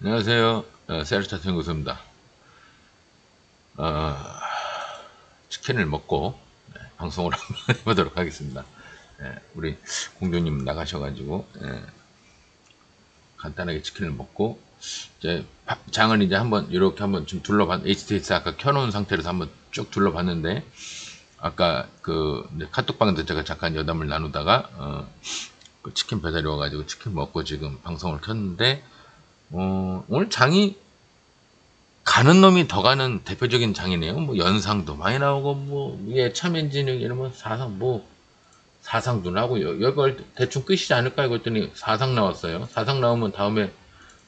안녕하세요. 세르차트 연구소입니다. 어, 치킨을 먹고 방송을 한번 해보도록 하겠습니다. 우리 공주님 나가셔가지고 간단하게 치킨을 먹고 이제 장을 이제 한번 이렇게 한번 좀 둘러봤. HTS 아까 켜놓은 상태에서 한번 쭉 둘러봤는데 아까 그 카톡방에서 제가 잠깐 여담을 나누다가 그 치킨 배달이 와가지고 치킨 먹고 지금 방송을 켰는데 오늘 장이 가는 놈이 더 가는 대표적인 장이네요. 뭐 연상도 많이 나오고 뭐 위에 참 엔진이 이러면 사상 뭐 사상도 나오고 이걸 대충 끝이지 않을까 그랬더니 사상 나왔어요. 사상 나오면 다음에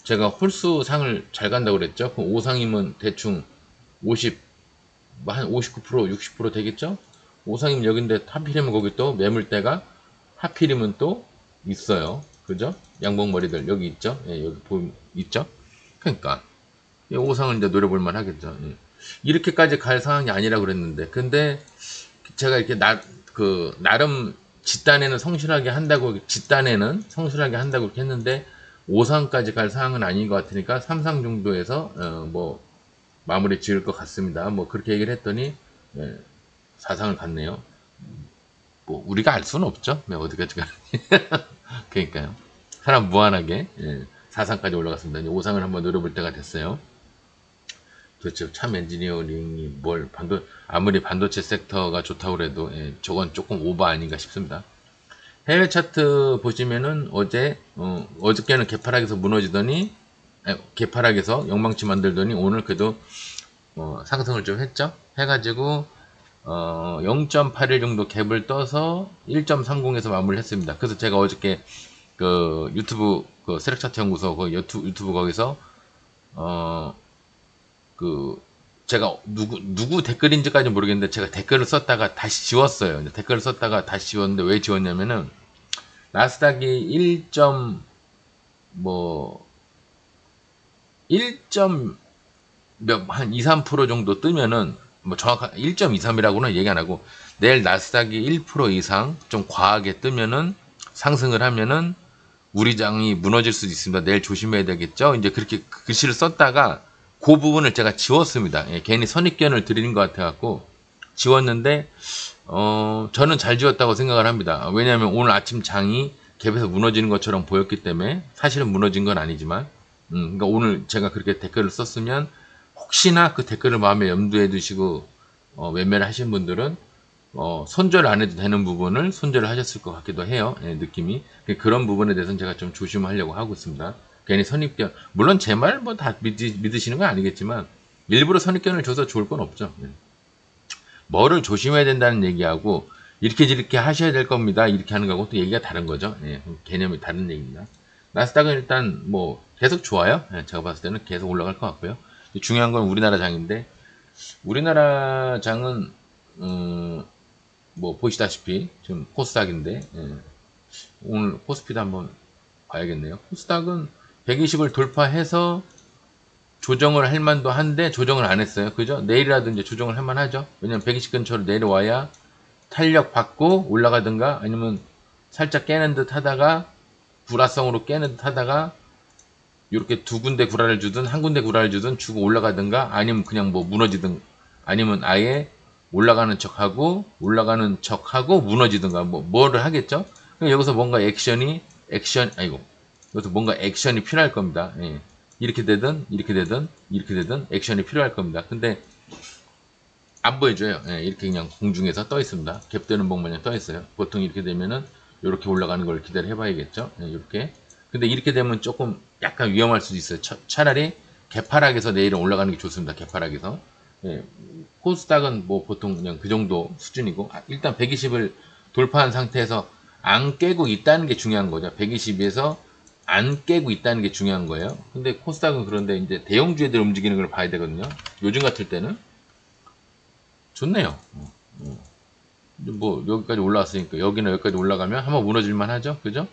제가 홀수상을 잘 간다고 그랬죠. 그 5상이면 대충 50, 한 59%, 60% 되겠죠? 5상이면 여긴데 하필이면 거기 또 매물대가 하필이면 또 있어요. 그죠? 양봉머리들 여기 있죠? 예, 여기 보임 있죠? 그러니까 5상을 이제 노려볼만 하겠죠. 예. 이렇게까지 갈 상황이 아니라 그랬는데, 근데 제가 이렇게 나름 집단에는 성실하게 한다고, 집단에는 성실하게 한다고 이렇게 했는데, 5상까지 갈 상황은 아닌 것 같으니까 3상 정도에서, 뭐, 마무리 지을 것 같습니다. 뭐, 그렇게 얘기를 했더니, 4상을 갔네요. 뭐, 우리가 알 수는 없죠. 네, 어디까지 가는지. 그러니까요. 사람 무한하게, 4상까지 올라갔습니다. 이제 5상을 한번 노려볼 때가 됐어요. 도대체 참 엔지니어링이 아무리 반도체 섹터가 좋다고 그래도 저건 조금 오버 아닌가 싶습니다. 해외 차트 보시면은 어저께는 개파락에서 무너지더니 개파락에서 영망치 만들더니 오늘 그래도 상승을 좀 했죠. 해가지고 0.81 정도 갭을 떠서 1.30에서 마무리를 했습니다. 그래서 제가 어저께 그 유튜브 그 세력 차트 연구소 그 유튜브 거기서 그 제가 누구 댓글인지까지 모르겠는데 제가 댓글을 썼다가 다시 지웠어요. 댓글을 썼다가 다시 지웠는데 왜 지웠냐면은 나스닥이 1점 한 2, 3% 정도 뜨면은 뭐 정확한 1.23이라고는 얘기 안 하고 내일 나스닥이 1% 이상 좀 과하게 뜨면은 상승을 하면은 우리 장이 무너질 수도 있습니다. 내일 조심해야 되겠죠. 이제 그렇게 글씨를 썼다가 그 부분을 제가 지웠습니다. 괜히 선입견을 드리는 것 같아갖고 지웠는데 저는 잘 지웠다고 생각을 합니다. 왜냐하면 오늘 아침 장이 갭에서 무너지는 것처럼 보였기 때문에 사실은 무너진 건 아니지만 그러니까 오늘 제가 그렇게 댓글을 썼으면 혹시나 그 댓글을 마음에 염두에 두시고 매매를 하신 분들은 손절 안 해도 되는 부분을 손절을 하셨을 것 같기도 해요. 느낌이. 그런 부분에 대해서는 제가 좀 조심하려고 하고 있습니다. 괜히 선입견, 물론 제 말 뭐 다 믿으시는 건 아니겠지만, 일부러 선입견을 줘서 좋을 건 없죠. 뭐를 조심해야 된다는 얘기하고, 이렇게 하셔야 될 겁니다. 이렇게 하는 거하고 또 얘기가 다른 거죠. 개념이 다른 얘기입니다. 나스닥은 일단 뭐 계속 좋아요. 제가 봤을 때는 계속 올라갈 것 같고요. 중요한 건 우리나라 장인데, 우리나라 장은, 뭐 보시다시피 지금 코스닥인데 오늘 코스피도 한번 봐야겠네요. 코스닥은 120을 돌파해서 조정을 할 만도 한데 조정을 안 했어요. 그죠? 내일이라든지 조정을 할 만하죠. 왜냐면 120 근처로 내려와야 탄력 받고 올라가든가 아니면 살짝 깨는 듯 하다가 불화성으로 깨는 듯 하다가 이렇게 두 군데 구라를 주든 한 군데 구라를 주든 주고 올라가든가 아니면 그냥 뭐 무너지든 아니면 아예 올라가는 척하고 무너지든가 뭐를 하겠죠. 여기서 뭔가 여기서 뭔가 액션이 필요할 겁니다. 이렇게 되든 이렇게 되든 이렇게 되든 액션이 필요할 겁니다. 근데 안 보여줘요. 이렇게 그냥 공중에서 떠 있습니다. 갭되는 봉마냥 떠 있어요. 보통 이렇게 되면은 이렇게 올라가는 걸 기다려 해봐야겠죠. 이렇게. 근데 이렇게 되면 조금 약간 위험할 수도 있어요. 차라리 개파락에서 내일은 올라가는 게 좋습니다. 개파락에서. 코스닥은 뭐 보통 그냥 그 정도 수준이고 일단 120을 돌파한 상태에서 안 깨고 있다는 게 중요한 거죠. 120에서 안 깨고 있다는 게 중요한 거예요. 근데 코스닥은 그런데 이제 대형주애들 움직이는 걸 봐야 되거든요. 요즘 같을 때는 좋네요. 뭐 여기까지 올라왔으니까 여기는 여기까지 올라가면 한번 무너질만 하죠. 그죠?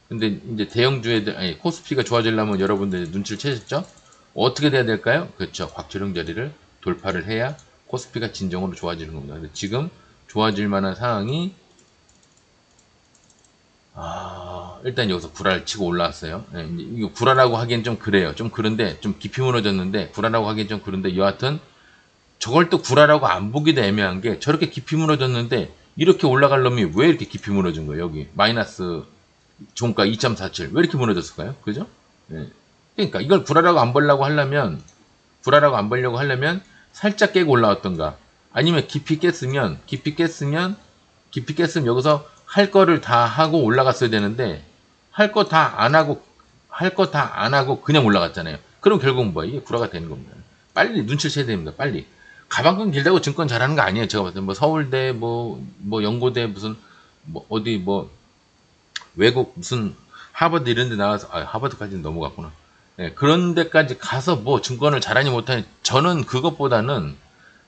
근데 이제 대형주애들 아니 코스피가 좋아지려면 여러분들 눈치를 채셨죠? 어떻게 돼야 될까요? 그렇죠. 곽철용 자리를 돌파를 해야 코스피가 진정으로 좋아지는 겁니다. 근데 지금 좋아질 만한 상황이 일단 여기서 구라를 치고 올라왔어요. 예, 이거 구라라고 하기엔 좀 그래요. 좀 그런데, 좀 깊이 무너졌는데, 구라라고 하기엔 좀 그런데, 여하튼, 저걸 또 구라라고 안 보기도 애매한 게, 저렇게 깊이 무너졌는데, 이렇게 올라갈 놈이 왜 이렇게 깊이 무너진 거예요? 여기, 마이너스 종가 2.47. 왜 이렇게 무너졌을까요? 그죠? 예. 그러니까, 이걸 구라라고 안 보려고 하려면, 살짝 깨고 올라왔던가, 아니면 깊이 깼으면 여기서 할 거를 다 하고 올라갔어야 되는데, 할 거 다 안 하고 그냥 올라갔잖아요. 그럼 결국은 뭐야? 이게 구라가 되는 겁니다. 빨리 눈치를 채야 됩니다. 빨리. 가방끈 길다고 증권 잘하는 거 아니에요. 제가 봤을 때 뭐 서울대, 뭐 연고대 무슨, 뭐 어디 뭐 외국 무슨 하버드 이런 데 나와서, 하버드까지는 넘어갔구나. 예, 그런 데까지 가서 뭐 증권을 잘하니 못하니, 저는 그것보다는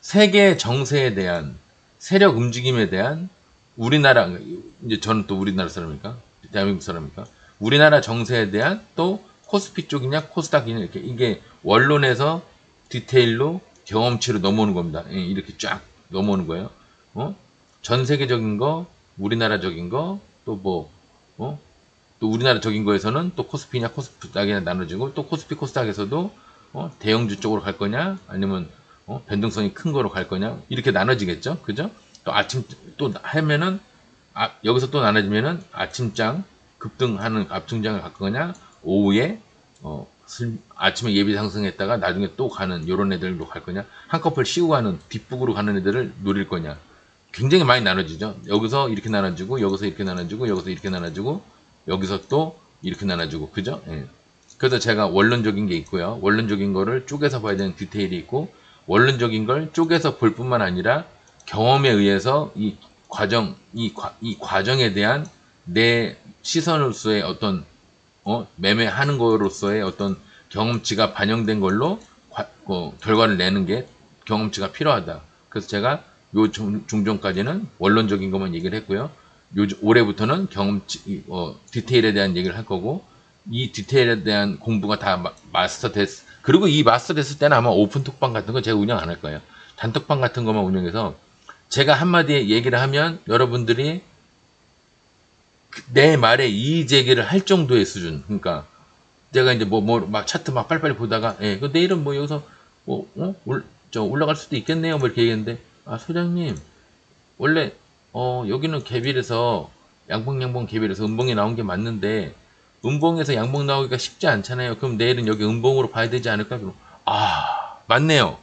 세계 정세에 대한, 세력 움직임에 대한, 우리나라, 이제 저는 또 우리나라 사람입니까? 대한민국 사람입니까? 우리나라 정세에 대한, 또 코스피 쪽이냐 코스닥이냐, 이렇게 이게 원론에서 디테일로 경험치로 넘어오는 겁니다. 예, 이렇게 쫙 넘어오는 거예요. 전 세계적인 거, 우리나라적인 거, 또 뭐, 또 우리나라적인 거에서는 또 코스피냐 코스닥이냐 나눠지고, 또 코스피 코스닥에서도 대형주 쪽으로 갈 거냐, 아니면 변동성이 큰 거로 갈 거냐, 이렇게 나눠지겠죠. 그죠? 또 아침 또 하면은, 여기서 또 나눠지면은 아침장 급등하는 압승장을 갈 거냐, 오후에 아침에 예비 상승했다가 나중에 또 가는 요런 애들로 갈 거냐, 한꺼풀 씌우고 가는 뒷북으로 가는 애들을 노릴 거냐, 굉장히 많이 나눠지죠. 여기서 이렇게 나눠지고, 여기서 이렇게 나눠지고, 여기서 이렇게 나눠지고, 여기서 또 이렇게 나눠지고, 그죠? 예. 그래서 제가 원론적인 게 있고요. 원론적인 거를 쪼개서 봐야 되는 디테일이 있고, 원론적인 걸 쪼개서 볼 뿐만 아니라 경험에 의해서 이 과정에 대한 내 시선으로서의 어떤 매매하는 거로서의 어떤 경험치가 반영된 걸로 결과를 내는 게 경험치가 필요하다. 그래서 제가 요 종전까지는 원론적인 것만 얘기를 했고요. 올해부터는 경험치, 디테일에 대한 얘기를 할 거고, 이 디테일에 대한 공부가 다 마스터 됐, 그리고 이 마스터 됐을 때는 아마 오픈 톡방 같은 거 제가 운영 안 할 거예요. 단톡방 같은 것만 운영해서, 제가 한마디 얘기를 하면 여러분들이 내 말에 이의 제기를 할 정도의 수준. 그러니까 제가 이제 막 차트 막 빨리빨리 보다가, 예, 그 내일은 뭐 여기서 올라갈 수도 있겠네요, 뭐 이렇게 얘기했는데, 소장님, 원래 여기는 개빌에서 양봉 개빌에서 음봉이 나온 게 맞는데, 음봉에서 양봉 나오기가 쉽지 않잖아요. 그럼 내일은 여기 음봉으로 봐야 되지 않을까? 그럼 맞네요.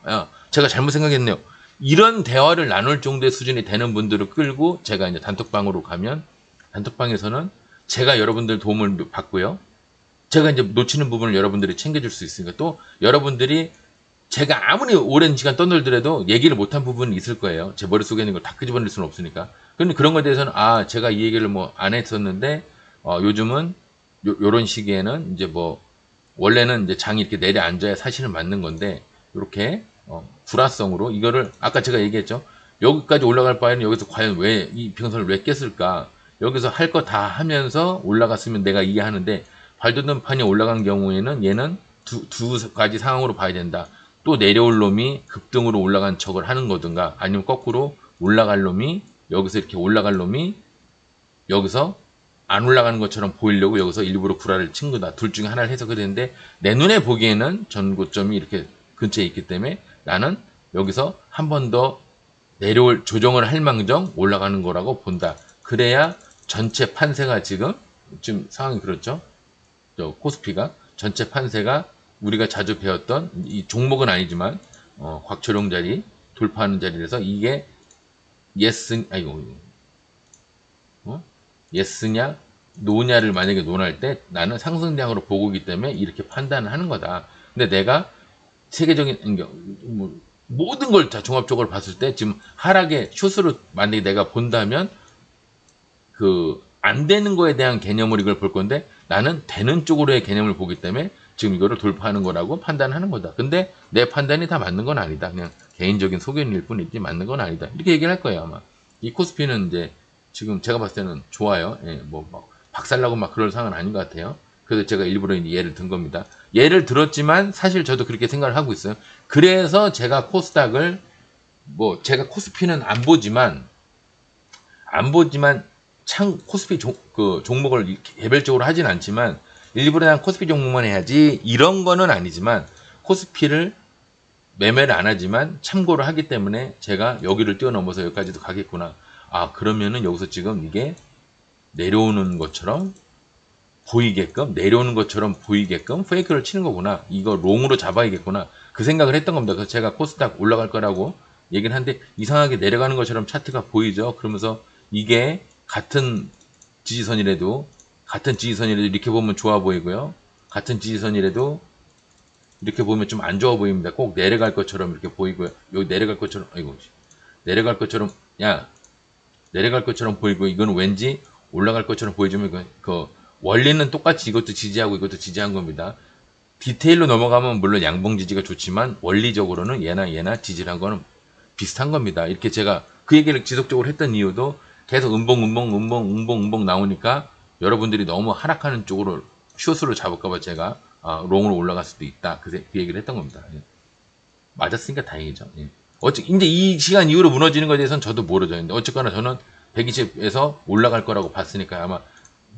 제가 잘못 생각했네요. 이런 대화를 나눌 정도의 수준이 되는 분들을 끌고 제가 이제 단톡방으로 가면, 단톡방에서는 제가 여러분들 도움을 받고요. 제가 이제 놓치는 부분을 여러분들이 챙겨줄 수 있으니까, 또 여러분들이 제가 아무리 오랜 시간 떠들더라도 얘기를 못한 부분이 있을 거예요. 제 머릿속에 있는 걸 다 끄집어낼 수는 없으니까. 근데 그런 거에 대해서는, 제가 이 얘기를 뭐 안 했었는데, 요즘은 요런 시기에는 이제 원래는 이제 장이 이렇게 내려앉아야 사실은 맞는 건데, 이렇게, 불화성으로 이거를, 아까 제가 얘기했죠. 여기까지 올라갈 바에는 여기서 과연 왜, 이 평선을 왜 깼을까? 여기서 할 거 다 하면서 올라갔으면 내가 이해하는데, 발돋움 판이 올라간 경우에는 얘는 두 가지 상황으로 봐야 된다. 또 내려올 놈이 급등으로 올라간 척을 하는 거든가, 아니면 거꾸로 올라갈 놈이, 여기서 이렇게 올라갈 놈이 여기서 안 올라가는 것처럼 보이려고 여기서 일부러 구라를 친 거다. 둘 중에 하나를 해석이 되는데, 내 눈에 보기에는 전고점이 이렇게 근처에 있기 때문에 나는 여기서 한 번 더 조정을 할 망정 올라가는 거라고 본다. 그래야 전체 판세가 지금 상황이 그렇죠. 코스피가 전체 판세가 우리가 자주 배웠던 이 종목은 아니지만 곽철용 자리 돌파하는 자리에서 이게 예스냐 노냐를 만약에 논할 때 나는 상승장으로 보고 있기 때문에 이렇게 판단을 하는 거다. 근데 내가 세계적인 모든 걸 다 종합적으로 봤을 때 지금 하락의 슛으로 만약에 내가 본다면 안 되는 거에 대한 개념을 이걸 볼 건데, 나는 되는 쪽으로의 개념을 보기 때문에 지금 이거를 돌파하는 거라고 판단하는 거다. 근데 내 판단이 다 맞는 건 아니다. 그냥 개인적인 소견일 뿐이지 맞는 건 아니다. 이렇게 얘기를 할 거예요, 아마. 이 코스피는 이제 지금 제가 봤을 때는 좋아요. 예, 박살나고 막 그럴 상황은 아닌 것 같아요. 그래서 제가 일부러 이제 예를 든 겁니다. 예를 들었지만 사실 저도 그렇게 생각을 하고 있어요. 그래서 제가 코스닥을 제가 코스피는 안 보지만 코스피 종목을 개별적으로 하진 않지만 일부러 난 코스피 종목만 해야지 이런 거는 아니지만 코스피를 매매를 안 하지만 참고를 하기 때문에 제가 여기를 뛰어넘어서 여기까지도 가겠구나. 아, 그러면은 여기서 지금 이게 내려오는 것처럼 보이게끔 페이크를 치는 거구나. 이거 롱으로 잡아야겠구나. 그 생각을 했던 겁니다. 그래서 제가 코스닥 올라갈 거라고 얘기를 하는데 이상하게 내려가는 것처럼 차트가 보이죠. 그러면서 이게 같은 지지선이라도 이렇게 보면 좋아 보이고요. 같은 지지선이라도 이렇게 보면 좀 안 좋아 보입니다. 꼭 내려갈 것처럼 이렇게 보이고요. 여기 내려갈 것처럼, 내려갈 것처럼, 내려갈 것처럼 보이고, 이거는 왠지 올라갈 것처럼 보여주면, 원리는 똑같이 이것도 지지하고 이것도 지지한 겁니다. 디테일로 넘어가면 물론 양봉 지지가 좋지만, 원리적으로는 얘나 지지한 거는 비슷한 겁니다. 이렇게 제가 그 얘기를 지속적으로 했던 이유도 계속 음봉 나오니까 여러분들이 너무 하락하는 쪽으로 숏으로 잡을까봐 제가 롱으로 올라갈 수도 있다. 그 얘기를 했던 겁니다. 예. 맞았으니까 다행이죠. 예. 이제 이 시간 이후로 무너지는 것에 대해서는 저도 모르죠. 근데 어쨌거나 저는 120에서 올라갈 거라고 봤으니까 아마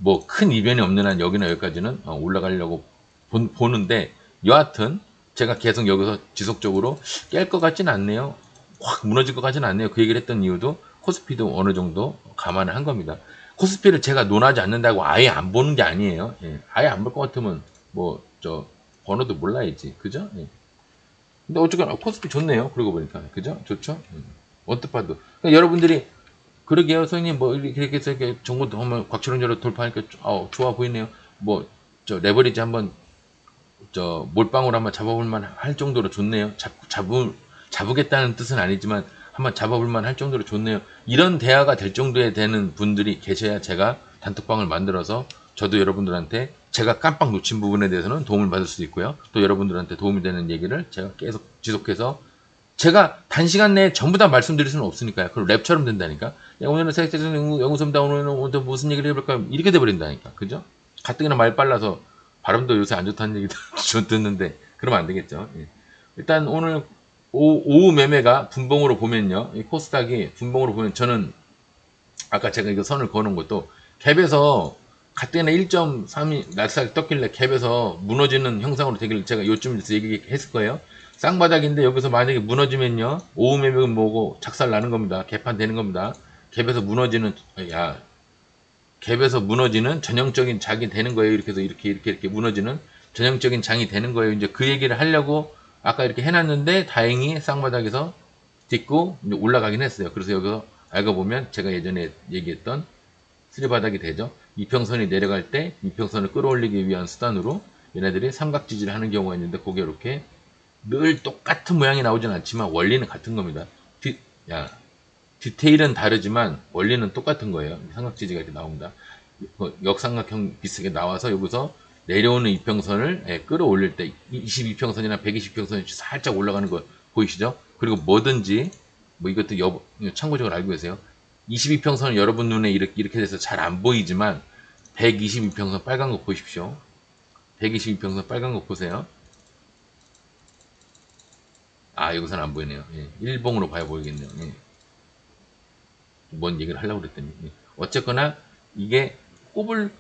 뭐 큰 이변이 없는 한 여기나 여기까지는 올라가려고 보는데 여하튼 제가 계속 여기서 지속적으로 깰 것 같지는 않네요. 확 무너질 것 같지는 않네요. 그 얘기를 했던 이유도 코스피도 어느 정도 감안을 한 겁니다. 코스피를 제가 논하지 않는다고 아예 안 보는 게 아니에요. 예. 아예 안 볼 것 같으면 번호도 몰라야지. 그죠? 예. 근데 어쨌거나 코스피 좋네요. 그러고 보니까. 그죠? 좋죠? 언뜻 봐도. 그러니까 여러분들이 그러게요. 선생님 뭐 이렇게 해서 이렇게 정보도 하면 곽철원저로 돌파하니까 좋아 보이네요. 레버리지 한번 몰빵으로 한번 잡아볼만 할 정도로 좋네요. 잡으겠다는 뜻은 아니지만 한번 잡아볼만 할 정도로 좋네요. 이런 대화가 될 정도에 되는 분들이 계셔야 제가 단톡방을 만들어서 저도 여러분들한테 제가 깜빡 놓친 부분에 대해서는 도움을 받을 수 있고요. 또 여러분들한테 도움이 되는 얘기를 제가 계속 지속해서 제가 단시간 내에 전부 다 말씀드릴 수는 없으니까요. 그럼 랩처럼 된다니까. 야, 오늘은 세계적인 연구소입니다. 오늘은 무슨 얘기를 해볼까? 이렇게 돼버린다니까. 그죠? 가뜩이나 말 빨라서 발음도 요새 안 좋다는 얘기도 좀 듣는데 그러면 안 되겠죠. 예. 일단 오늘 오후 매매가 분봉으로 보면요. 이 코스닥이 분봉으로 보면 저는 아까 제가 이거 선을 그어놓은 것도 갭에서 가뜩이나 1.3이 날싹 떴길래 갭에서 무너지는 형상으로 되길 제가 요쯤에서 얘기했을 거예요. 쌍바닥인데 여기서 만약에 무너지면요. 오후 매매는 뭐고 작살 나는 겁니다. 개판 되는 겁니다. 갭에서 무너지는 전형적인 장이 되는 거예요. 이렇게 해서 이렇게 무너지는 전형적인 장이 되는 거예요. 이제 그 얘기를 하려고 아까 이렇게 해놨는데 다행히 쌍바닥에서 딛고 올라가긴 했어요. 그래서 여기서 알고 보면 제가 예전에 얘기했던 쓰리바닥이 되죠. 이평선이 내려갈 때 이평선을 끌어올리기 위한 수단으로 얘네들이 삼각지지를 하는 경우가 있는데 그게 이렇게 늘 똑같은 모양이 나오진 않지만 원리는 같은 겁니다. 디테일은 다르지만 원리는 똑같은 거예요. 삼각지지가 이렇게 나옵니다. 역삼각형 비슷하게 나와서 여기서 내려오는 이평선을 끌어올릴 때 22평선이나 120평선이 살짝 올라가는 거 보이시죠? 그리고 뭐든지 이것도 참고적으로 알고 계세요. 22평선은 여러분 눈에 이렇게 돼서 잘 안 보이지만 122평선 빨간 거 보십시오. 122평선 빨간 거 보세요. 여기서는 안 보이네요. 예, 일봉으로 봐야 보이겠네요. 예. 뭔 얘기를 하려고 그랬더니. 예. 어쨌거나 이게 꼬불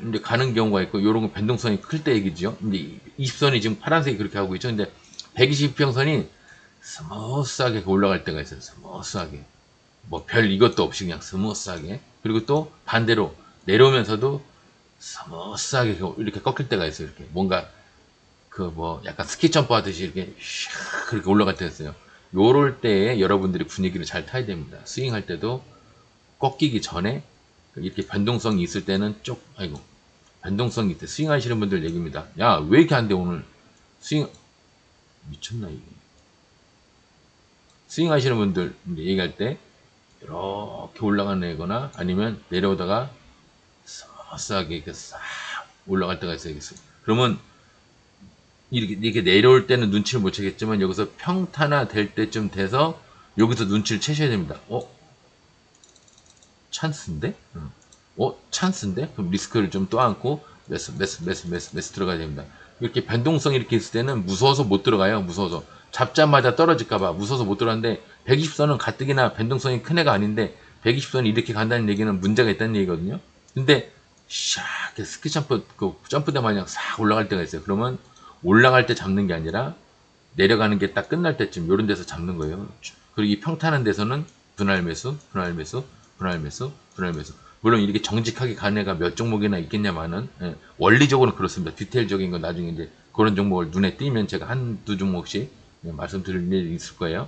이제 가는 경우가 있고 요런 거 변동성이 클 때 얘기죠. 근데 20선이 지금 파란색이 그렇게 하고 있죠. 근데 120평선이 스무스하게 올라갈 때가 있어요. 스무스하게. 별 이것도 없이 그냥 스무스하게. 그리고 또 반대로 내려오면서도 스무스하게 이렇게 꺾일 때가 있어요. 이렇게 뭔가 약간 스키 점프 하듯이 이렇게 샥 그렇게 올라갈 때가 있어요. 요럴 때에 여러분들이 분위기를 잘 타야 됩니다. 스윙할 때도 꺾이기 전에 이렇게 변동성이 있을 때는 변동성이 있대. 스윙 하시는 분들 얘기입니다. 야, 왜 이렇게 안 돼, 오늘? 미쳤나, 이게. 스윙 하시는 분들 얘기할 때, 이렇게 올라가는 애거나, 아니면 내려오다가, 서스하게 이렇게 싹 올라갈 때가 있어요. 그러면, 이렇게 내려올 때는 눈치를 못 채겠지만, 여기서 평탄화 될 때쯤 돼서, 여기서 눈치를 채셔야 됩니다. 찬스인데? 찬스인데? 그럼 리스크를 좀 떠안고 매스 들어가야 됩니다. 이렇게 변동성이 이렇게 있을 때는 무서워서 못 들어가요. 잡자마자 떨어질까봐 무서워서 못 들어가는데 120선은 가뜩이나 변동성이 큰 애가 아닌데 120선이 이렇게 간다는 얘기는 문제가 있다는 얘기거든요. 근데 샥 스키 점프 그 점프대 마냥 싹 올라갈 때가 있어요. 그러면 올라갈 때 잡는 게 아니라 내려가는 게 딱 끝날 때쯤 요런 데서 잡는 거예요. 그리고 이 평탄한 데서는 분할 매수, 분할 매수, 분할 매수, 분할 매수. 물론 이렇게 정직하게 간 애가 몇 종목이나 있겠냐마는 예, 원리적으로는 그렇습니다. 디테일적인 건 나중에 이제 그런 종목을 눈에 띄면 제가 한두 종목씩 예, 말씀드릴 일이 있을 거예요.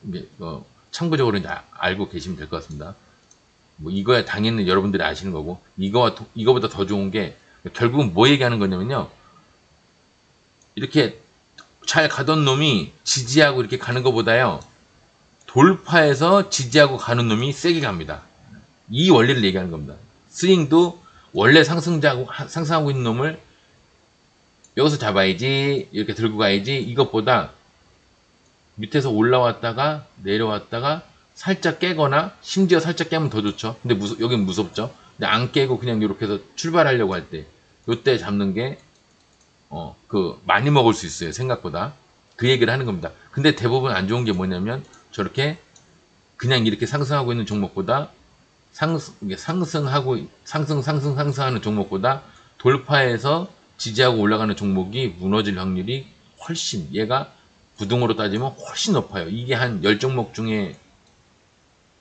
이게 참고적으로 이제 알고 계시면 될 것 같습니다. 뭐 이거야 당연히 여러분들이 아시는 거고 이거보다 더 좋은 게 결국은 뭐 얘기하는 거냐면요. 이렇게 잘 가던 놈이 지지하고 이렇게 가는 것보다요. 돌파해서 지지하고 가는 놈이 세게 갑니다. 이 원리를 얘기하는 겁니다. 스윙도 원래 상승하고 있는 놈을 여기서 잡아야지 이렇게 들고 가야지 이것보다 밑에서 올라왔다가 내려왔다가 살짝 깨거나 심지어 살짝 깨면 더 좋죠. 근데 여긴 무섭죠. 근데 안 깨고 그냥 이렇게 해서 출발하려고 할 때 요때 잡는 게 많이 먹을 수 있어요. 생각보다. 그 얘기를 하는 겁니다. 근데 대부분 안 좋은 게 뭐냐면 저렇게 그냥 이렇게 상승하고 있는 종목보다 상승하는 종목보다 돌파해서 지지하고 올라가는 종목이 무너질 확률이 훨씬 얘가 부동으로 따지면 훨씬 높아요. 이게 한 10종목 중에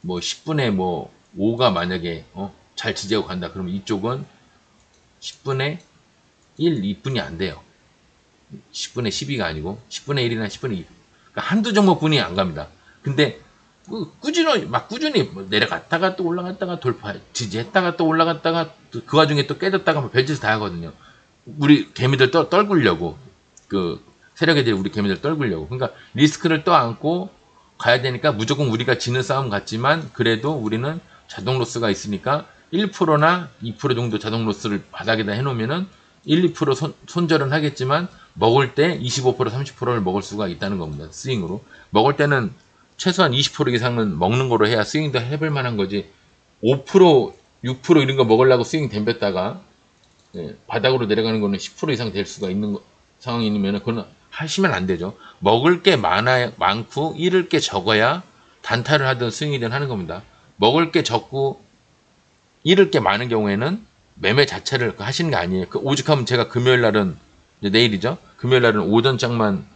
뭐 10분의 뭐 5가 만약에 잘 지지하고 간다. 그러면 이쪽은 10분의 1, 2분이 안 돼요. 10분의 12가 아니고 10분의 1이나 10분의 2. 그러니까 한두 종목분이 안 갑니다. 근데 꾸준히 내려갔다가 또 올라갔다가 돌파 지지했다가 또 올라갔다가 그 와중에 또 깨졌다가 뭐 별짓을 다 하거든요. 우리 개미들 떨구려고 그 세력애들이 우리 개미들 떨구려고. 그러니까 리스크를 떠안고 가야 되니까 무조건 우리가 지는 싸움 같지만 그래도 우리는 자동 로스가 있으니까 1%나 2% 정도 자동 로스를 바닥에다 해놓으면은 1, 2% 손절은 하겠지만 먹을 때 25%, 30%를 먹을 수가 있다는 겁니다. 스윙으로. 먹을 때는 최소한 20% 이상은 먹는 거로 해야 스윙도 해볼 만한 거지. 5%, 6% 이런 거 먹으려고 스윙 댐볐다가 바닥으로 내려가는 거는 10% 이상 될 수가 있는 상황이면 그건 하시면 안 되죠. 먹을 게 많고 잃을 게 적어야 단타를 하든 스윙이든 하는 겁니다. 먹을 게 적고 잃을 게 많은 경우에는 매매 자체를 하시는 게 아니에요. 오죽하면 제가 금요일 날은 내일이죠. 금요일 날은 오전장만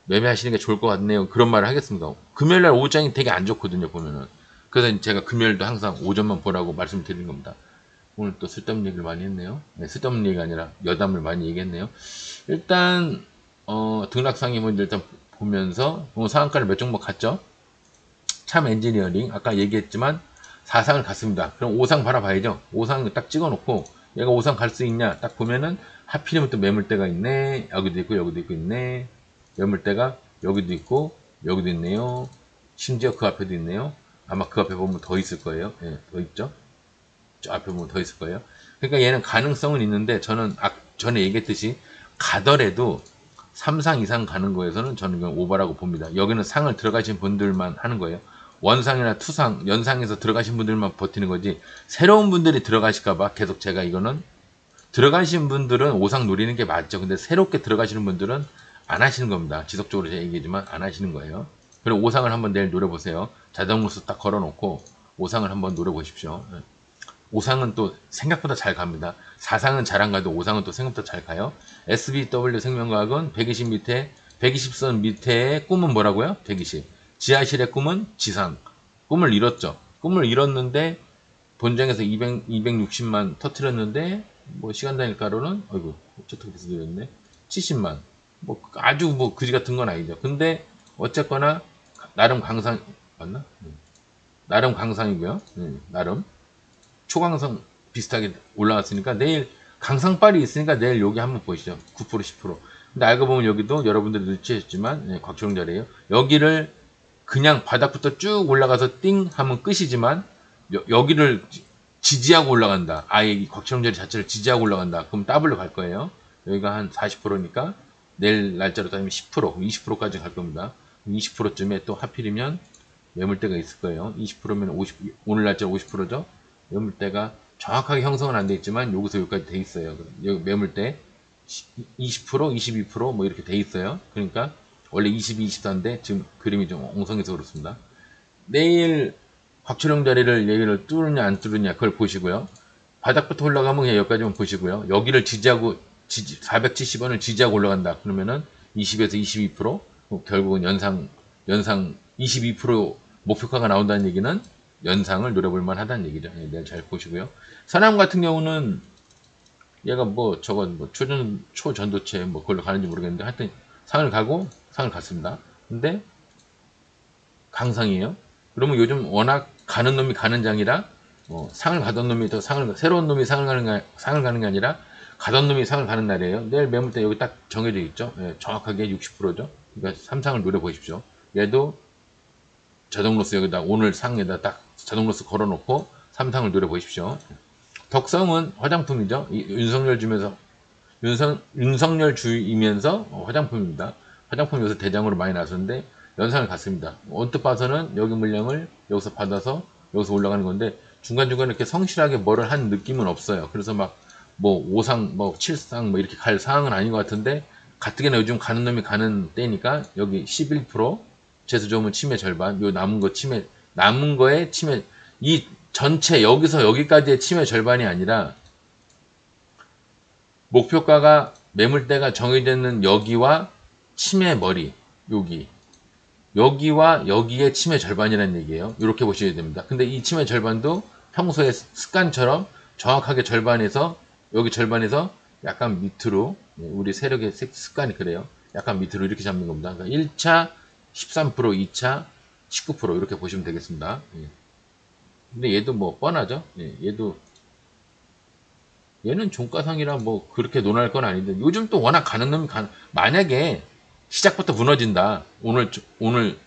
매매하시는 게 좋을 것 같네요. 그런 말을 하겠습니다. 금요일 날 오전이 되게 안 좋거든요. 보면은. 그래서 제가 금요일도 항상 오전만 보라고 말씀드리는 겁니다. 오늘 또 쓸데없는 얘기를 많이 했네요. 네, 쓸데없는 얘기가 아니라 여담을 많이 얘기했네요. 일단 등락상위 먼저 일단 보면서 오늘 상한가를 몇 종목 갔죠? 참 엔지니어링 아까 얘기했지만 4상을 갔습니다. 그럼 5상 바라봐야죠. 5상 딱 찍어놓고 얘가 5상 갈 수 있냐 딱 보면은 하필이면 또 매물대가 있네. 여기도 있고 여기도 있고 있네. 매물대가 여기도 있고 여기도 있네요. 심지어 그 앞에도 있네요. 아마 그 앞에 보면 더 있을 거예요. 예, 더 있죠. 저 앞에 보면 더 있을 거예요. 그러니까 얘는 가능성은 있는데 저는 전에 얘기했듯이 가더라도 3상 이상 가는 거에서는 저는 이건 오버라고 봅니다. 여기는 상을 들어가신 분들만 하는 거예요. 원상이나 투상, 연상에서 들어가신 분들만 버티는 거지 새로운 분들이 들어가실까봐 계속 제가 이거는 들어가신 분들은 5상 노리는 게 맞죠. 근데 새롭게 들어가시는 분들은 안 하시는 겁니다. 지속적으로 제가 얘기하지만 안 하시는 거예요. 그리고 5상을 한번 내일 노려보세요. 자동로스 딱 걸어놓고 5상을 한번 노려보십시오. 5상은 또 생각보다 잘 갑니다. 4상은 잘 안 가도 5상은 또 생각보다 잘 가요. SBW 생명과학은 120 밑에 120선 밑에 꿈은 뭐라고요? 120. 지하실의 꿈은 지상. 꿈을 잃었죠. 꿈을 잃었는데 본장에서 260만 터트렸는데 뭐 시간 단위가로는 어이구 어쨌든 비슷 드렸네. 70만. 뭐 아주 뭐 그지 같은 건 아니죠. 근데 어쨌거나 나름 강상 맞나? 나름 강상이고요. 나름 초강성 비슷하게 올라왔으니까 내일 강상빨이 있으니까 내일 여기 한번 보시죠. 9% 10%. 근데 알고 보면 여기도 여러분들이 눈치채셨지만 곽초롱 자리에요. 여기를 그냥 바닥부터 쭉 올라가서 띵 하면 끝이지만 여기를 지지하고 올라간다. 아예 곽초롱 자리 자체를 지지하고 올라간다. 그럼 더블로 갈 거예요. 여기가 한 40%니까 내일 날짜로 따지면 10%, 20%까지 갈 겁니다. 20%쯤에 또 하필이면 매물대가 있을 거예요. 20%면 50, 오늘 날짜 50%죠. 매물대가 정확하게 형성은 안 돼 있지만 여기서 여기까지 돼 있어요. 여기 매물대 20%, 22%뭐 이렇게 돼 있어요. 그러니까 원래 22, 24인데 지금 그림이 좀 엉성해서 그렇습니다. 내일 곽초령 자리를 여기를 뚫느냐 안 뚫느냐 그걸 보시고요. 바닥부터 올라가면 그냥 여기까지만 보시고요. 여기를 지지하고 470원을 지지하고 올라간다. 그러면은 20에서 22% 결국은 연상 22% 목표가가 나온다는 얘기는 연상을 노려볼 만하다는 얘기죠. 네, 잘 보시고요. 서남 같은 경우는 얘가 뭐 저건 뭐 초전도체 뭐 그걸로 가는지 모르겠는데 하여튼 상을 갔습니다. 근데 강상이에요. 그러면 요즘 워낙 가는 놈이 가는 장이라 상을 가던 놈이 더 새로운 놈이 상을 가는 게 아니라 가던 놈이 상을 가는 날이에요. 내일 매물대 여기 딱 정해져 있죠. 예, 정확하게 60%죠. 그러니까 3상을 노려보십시오. 얘도 자동로스 여기다 오늘 상에다 딱 자동로스 걸어놓고 3상을 노려보십시오. 덕성은 화장품이죠. 윤석열 주면서 윤석열 주이면서 화장품입니다. 화장품 요새 대장으로 많이 나섰는데 연상을 갔습니다. 언뜻 봐서는 여기 물량을 여기서 받아서 여기서 올라가는 건데 중간중간에 이렇게 성실하게 뭐를 한 느낌은 없어요. 그래서 막 뭐 5상, 뭐 7상 뭐 이렇게 갈 상황은 아닌 것 같은데 가뜩이나 요즘 가는 놈이 가는 때니까 여기 11% 재수 좋으면 침해 절반, 요 남은 거에 침해, 이 전체 여기서 여기까지의 침해 절반이 아니라 목표가가 매물대가 정해졌는 여기와 침해 머리 여기와 여기에 침해 절반이라는 얘기예요. 이렇게 보셔야 됩니다. 근데 이 침해 절반도 평소에 습관처럼 정확하게 여기 절반에서 약간 밑으로, 우리 세력의 습관이 그래요. 약간 밑으로 이렇게 잡는 겁니다. 그러니까 1차 13%, 2차 19% 이렇게 보시면 되겠습니다. 근데 얘도 뭐 뻔하죠. 얘는 종가상이라 뭐 그렇게 논할 건 아닌데 요즘 또 워낙 가는 놈이 만약에 시작부터 무너진다. 오늘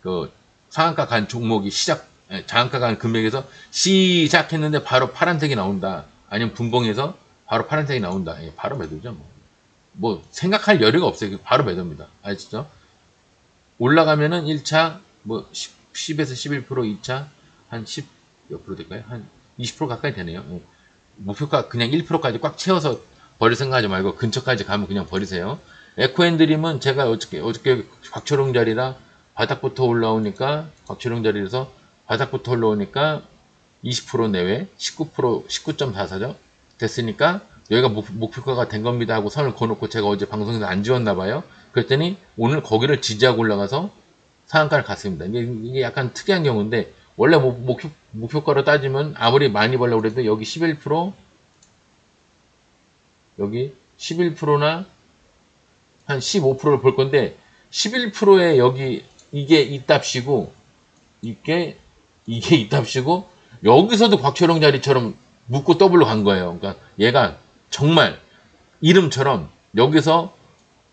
그 상한가 간 종목이 장한가 간 금액에서 시작했는데 바로 파란색이 나온다. 아니면 분봉에서 바로 파란색이 나온다. 바로 매도죠. 뭐 생각할 여유가 없어요. 바로 매도입니다. 아시죠? 올라가면은 1차 뭐 10에서 11%, 2차 한 10 몇 프로 될까요? 한 20% 가까이 되네요. 목표가 그냥 1%까지 꽉 채워서 버릴 생각하지 말고 근처까지 가면 그냥 버리세요. 에코앤드림은 제가 어저께 곽초롱 자리라 바닥부터 올라오니까 곽초롱 자리에서 바닥부터 올라오니까 20% 내외 19% 19.44죠. 됐으니까 여기가 목표가가 된 겁니다 하고 선을 그어놓고 제가 어제 방송에서 안 지웠나 봐요. 그랬더니 오늘 거기를 지지하고 올라가서 상한가를 갔습니다. 이게 약간 특이한 경우인데 원래 목표가로 따지면 아무리 많이 벌려고 그래도 여기 11% 여기 11%나 한 15%를 볼 건데 11%에 여기 이게 이답시고 이게 이답시고 여기서도 곽초롱 자리처럼 묶고 더블로 간 거예요. 그러니까 얘가 정말 이름처럼 여기서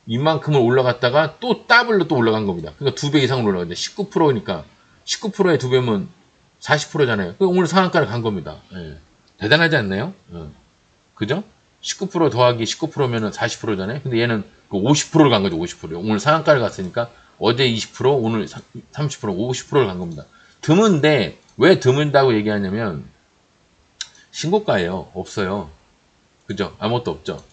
이만큼을 올라갔다가 또 더블로 또 올라간 겁니다. 그러니까 2배 이상으로 올라갔는데 19%니까 19%에 2배면 40%잖아요. 오늘 상한가를 간 겁니다. 대단하지 않나요? 그죠? 19% 더하기 19%면은 40%잖아요. 근데 얘는 그 50%를 간 거죠. 50%. 오늘 상한가를 갔으니까 어제 20%, 오늘 30%, 50%를 간 겁니다. 드문데 왜 드문다고 얘기하냐면 신고가예요. 없어요. 그죠? 아무것도 없죠.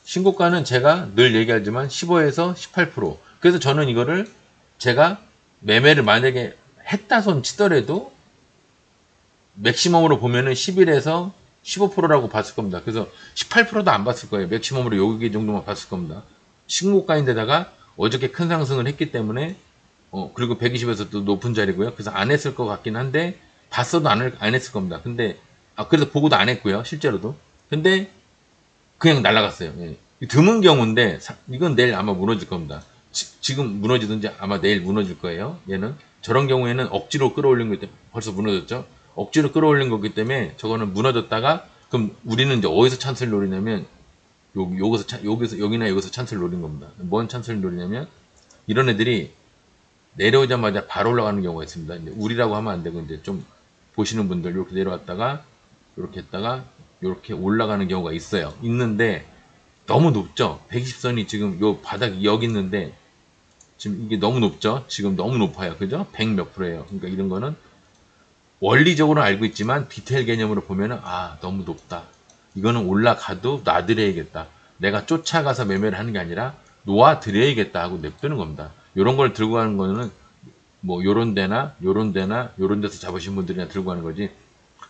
신고가는 제가 늘 얘기하지만 15에서 18%. 그래서 저는 이거를 제가 매매를 만약에 했다 손 치더라도 맥시멈으로 보면은 11에서 15%라고 봤을 겁니다. 그래서 18%도 안 봤을 거예요. 맥시멈으로 여기 정도만 봤을 겁니다. 신고가인데다가 어저께 큰 상승을 했기 때문에 그리고 120에서 또 높은 자리고요. 그래서 안 했을 것 같긴 한데 봤어도 안 했을 겁니다. 근데 그래서 보고도 안 했고요. 실제로도. 근데 그냥 날아갔어요. 드문 경우인데 이건 내일 아마 무너질 겁니다. 지금 무너지든지 아마 내일 무너질 거예요. 얘는 저런 경우에는 억지로 끌어올린 거기 때문에 벌써 무너졌죠. 억지로 끌어올린 거기 때문에 저거는 무너졌다가 그럼 우리는 이제 어디서 찬스를 노리냐면 여기서 찬스를 노린 겁니다. 뭔 찬스를 노리냐면 이런 애들이 내려오자마자 바로 올라가는 경우가 있습니다. 이제 우리라고 하면 안 되고 이제 좀 보시는 분들 이렇게 내려왔다가 이렇게 했다가 이렇게 올라가는 경우가 있는데 너무 높죠. 120선이 지금 요 바닥 여기 있는데 지금 이게 너무 높죠. 지금 너무 높아요. 그죠? 100 몇 프로예요. 그러니까 이런 거는 원리적으로는 알고 있지만 디테일 개념으로 보면은 너무 높다. 이거는 올라가도 놔드려야겠다. 내가 쫓아가서 매매를 하는 게 아니라 놓아드려야겠다 하고 냅두는 겁니다. 이런 걸 들고 가는 거는 뭐 요런 데나 요런 데나 요런 데서 잡으신 분들이나 들고 가는 거지.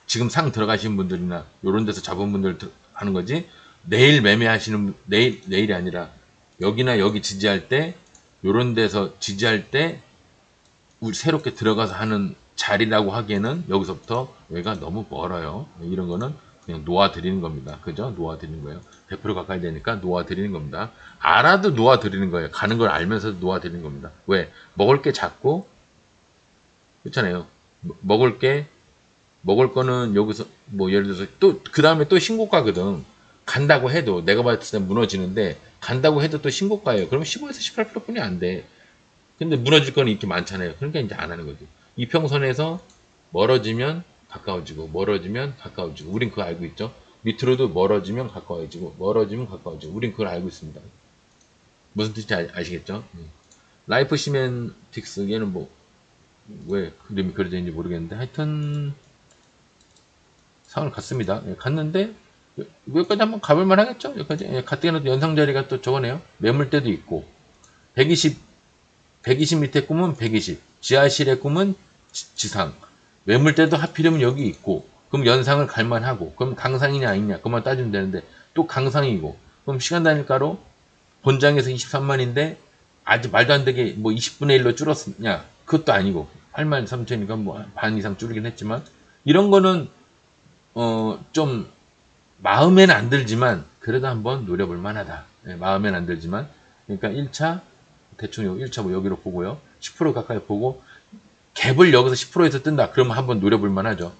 지금 상 들어가신 분들이나 요런 데서 잡은 분들 하는 거지. 내일 매매하시는 내일이 아니라 여기나 여기 지지할 때 요런 데서 지지할 때 우리 새롭게 들어가서 하는 자리라고 하기에는 여기서부터 여기가 너무 멀어요. 이런 거는 그냥 놓아드리는 겁니다. 그죠? 놓아드리는 거예요. 100% 가까이 되니까 놓아드리는 겁니다. 알아도 놓아드리는 거예요. 가는 걸 알면서도 놓아드리는 겁니다. 왜? 먹을 게 작고, 그렇잖아요. 먹을 거는 여기서, 뭐, 예를 들어서 또, 그 다음에 또 신고가거든. 간다고 해도, 내가 봤을 때 무너지는데, 간다고 해도 또 신고가예요. 그러면 15에서 18%뿐이 안 돼. 근데 무너질 건 인기 많잖아요. 그러니까 이제 안 하는 거지. 이평선에서 멀어지면 가까워지고, 멀어지면 가까워지고. 우린 그거 알고 있죠. 밑으로도 멀어지면 가까워지고, 멀어지면 가까워지고. 우린 그걸 알고 있습니다. 무슨 뜻인지 아시겠죠? 라이프 시멘틱스, 얘는 뭐, 왜 그림이 그려져 있는지 모르겠는데, 하여튼, 상을 갔습니다. 예, 갔는데, 여기까지 한번 가볼만 하겠죠? 여기까지. 예, 가뜩이나 연상 자리가 또 저거네요. 매물대도 있고, 120 밑에 꿈은 120, 지하실의 꿈은 지상, 매물대도 하필이면 여기 있고, 그럼 연상을 갈만하고, 그럼 강상이냐 아니냐, 그만 따지면 되는데, 또 강상이고, 그럼 시간 단일가로 본장에서 23만인데, 아주 말도 안 되게 뭐 20분의 1로 줄었냐, 그것도 아니고, 8만 3천이니까 뭐 반 이상 줄이긴 했지만, 이런 거는, 좀, 마음에는 안 들지만, 그래도 한번 노려볼 만하다. 예, 마음에는 안 들지만, 그러니까 1차, 대충 1차 뭐 여기로 보고요. 10% 가까이 보고 갭을 여기서 10%에서 뜬다. 그러면 한번 노려볼 만하죠.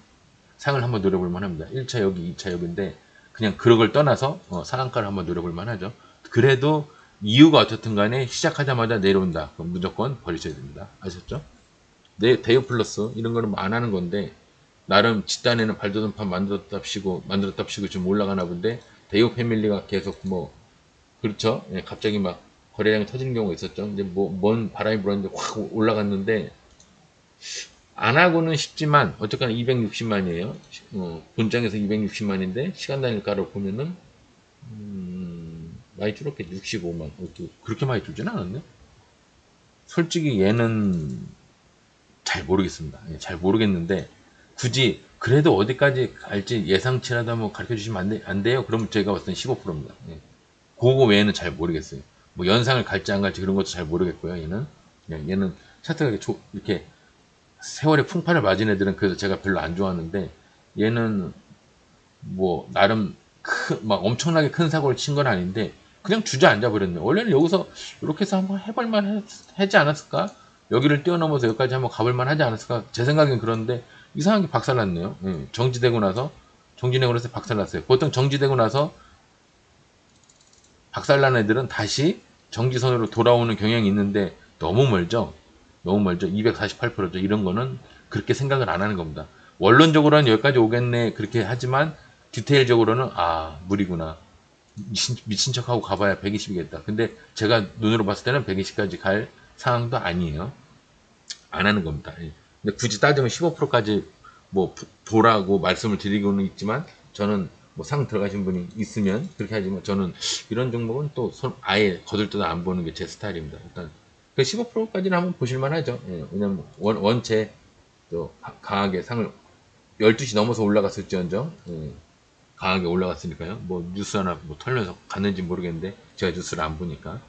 상을 한번 노려볼 만합니다. 1차 여기, 2차 여기인데 그냥 그런 걸 떠나서 상한가를 한번 노려볼 만하죠. 그래도 이유가 어떻든 간에 시작하자마자 내려온다. 그럼 무조건 버리셔야 됩니다. 아셨죠? 네, 대여 플러스 이런 거는 뭐 안 하는 건데 나름 집단에는 발돋움판 만들었답시고 좀 올라가나 본데 대여 패밀리가 계속 뭐 그렇죠. 예, 갑자기 막 거래량이 터지는 경우가 있었죠. 이제 뭐, 먼 바람이 불었는데 확 올라갔는데, 안 하고는 쉽지만, 어쨌거나 260만이에요. 본장에서 260만인데, 시간 단일가로 보면은, 많이 줄었겠지. 65만. 그렇게 많이 줄진 않았네. 솔직히 얘는 잘 모르겠습니다. 예, 잘 모르겠는데, 굳이, 그래도 어디까지 갈지 예상치라도 한번 가르쳐 주시면 안 돼요? 그러면 제가 봤을 땐 15%입니다. 예. 그거 외에는 잘 모르겠어요. 뭐 연상을 갈지 안 갈지 그런 것도 잘 모르겠고요. 얘는 차트가 이렇게 세월의 풍파를 맞은 애들은 그래서 제가 별로 안 좋아하는데 얘는 뭐 나름 막 엄청나게 큰 사고를 친 건 아닌데 그냥 주저앉아 버렸네. 원래는 여기서 이렇게 해서 한번 해볼만 하지 않았을까? 여기를 뛰어넘어서 여기까지 한번 가볼만 하지 않았을까? 제 생각엔 그런데 이상하게 박살났네요. 예, 정지되고 나서 박살났어요. 보통 정지되고 나서 박살난 애들은 다시 정지선으로 돌아오는 경향이 있는데 너무 멀죠. 너무 멀죠. 248%죠. 이런 거는 그렇게 생각을 안 하는 겁니다. 원론적으로는 여기까지 오겠네 그렇게 하지만 디테일적으로는 무리구나. 미친 척하고 가봐야 120이겠다. 근데 제가 눈으로 봤을 때는 120까지 갈 상황도 아니에요. 안 하는 겁니다. 예. 근데 굳이 따지면 15%까지 뭐 보라고 말씀을 드리고는 있지만 저는 뭐 상 들어가신 분이 있으면 그렇게 하지만 저는 이런 종목은 또 아예 거들떠도 안 보는 게 제 스타일입니다. 일단 그 15%까지는 한번 보실만 하죠. 예, 왜냐면 원체 또 강하게 상을 12시 넘어서 올라갔을지언정 예, 강하게 올라갔으니까요. 뭐 뉴스 하나 뭐 털려서 갔는지 모르겠는데 제가 뉴스를 안 보니까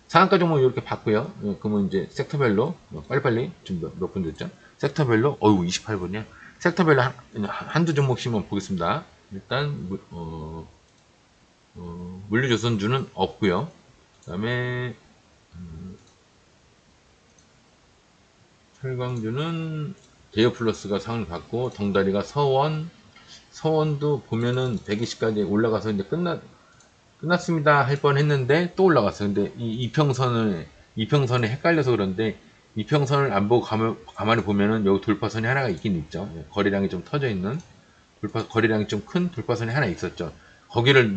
상한가 종목 이렇게 봤고요. 그러면 이제 섹터별로 빨리빨리 좀 몇 분 됐죠? 섹터별로 28분이야. 섹터별로 한두 종목씩만 보겠습니다. 일단 물류조선주는 없고요. 그다음에 철광주는 대여플러스가 상을 받고 덩다리가 서원도 보면은 120까지 올라가서 이제 끝났습니다 할 뻔했는데 또 올라갔어요. 근데 이 이평선에 헷갈려서 그런데 이평선을 안 보고 가만히 보면은 여기 돌파선이 하나가 있긴 있죠. 거래량이 좀 터져 있는 거래량이 좀 큰 돌파선이 하나 있었죠. 거기를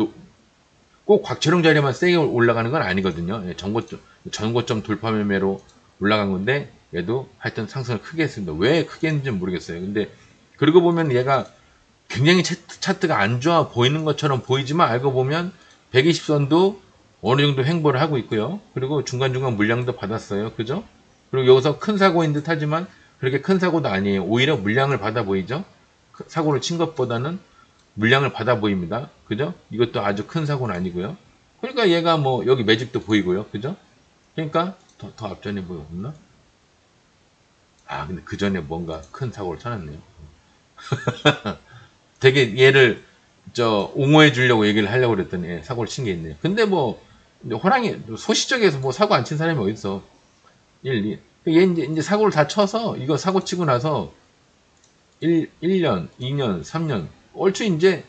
꼭 곽철용 자리만 세게 올라가는 건 아니거든요. 전고점 돌파 매매로 올라간 건데 얘도 하여튼 상승을 크게 했습니다. 왜 크게 했는지 모르겠어요. 근데 그러고 보면 얘가 굉장히 차트가 안 좋아 보이는 것처럼 보이지만 알고 보면 120선도 어느 정도 횡보를 하고 있고요. 그리고 중간중간 물량도 받았어요. 그죠? 그리고 여기서 큰 사고인 듯 하지만 그렇게 큰 사고도 아니에요. 오히려 물량을 받아 보이죠. 사고를 친 것보다는 물량을 받아 보입니다. 그죠? 이것도 아주 큰 사고는 아니고요. 그러니까 얘가 뭐 여기 매직도 보이고요. 그죠? 그러니까 더 앞전에 뭐 없나? 아 근데 그 전에 뭔가 큰 사고를 쳐놨네요. 되게 얘를 옹호해 주려고 얘기를 하려고 그랬더니 사고를 친 게 있네요. 근데 뭐 호랑이 소시적에서 뭐 사고 안 친 사람이 어딨어. 1, 2. 얘 이제 사고를 다 쳐서 이거 사고 치고 나서 1년, 2년, 3년 얼추 이제